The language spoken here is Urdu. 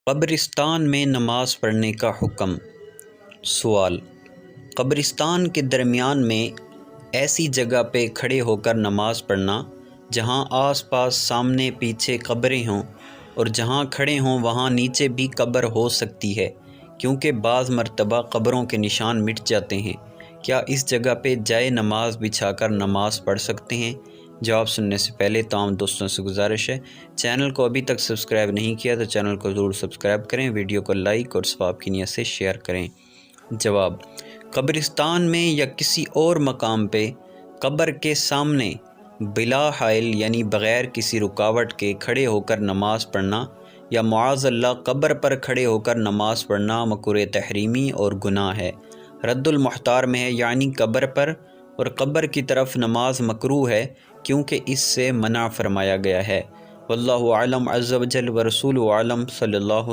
قبرستان میں نماز پڑھنے کا حکم۔ سوال: قبرستان کے درمیان میں ایسی جگہ پہ کھڑے ہو کر نماز پڑھنا جہاں آس پاس سامنے پیچھے قبریں ہوں اور جہاں کھڑے ہوں وہاں نیچے بھی قبر ہو سکتی ہے، کیونکہ بعض مرتبہ قبروں کے نشان مٹ جاتے ہیں۔ کیا اس جگہ پہ جائے نماز بچھا کر نماز پڑھ سکتے ہیں؟ جواب سننے سے پہلے تمام دوستوں سے گزارش ہے، چینل کو ابھی تک سبسکرائب نہیں کیا تو چینل کو ضرور سبسکرائب کریں، ویڈیو کو لائک اور ثواب کی نیت سے شیئر کریں۔ جواب: قبرستان میں یا کسی اور مقام پہ قبر کے سامنے بلا حائل یعنی بغیر کسی رکاوٹ کے کھڑے ہو کر نماز پڑھنا یا معاذ اللہ قبر پر کھڑے ہو کر نماز پڑھنا مکروہ تحریمی اور گناہ ہے۔ رد المحتار میں ہے، یعنی قبر پر اور قبر کی طرف نماز مکروہ ہے کیونکہ اس سے منع فرمایا گیا ہے۔ واللہ اعلم عز وجل ورسولہ اعلم، صلی اللہ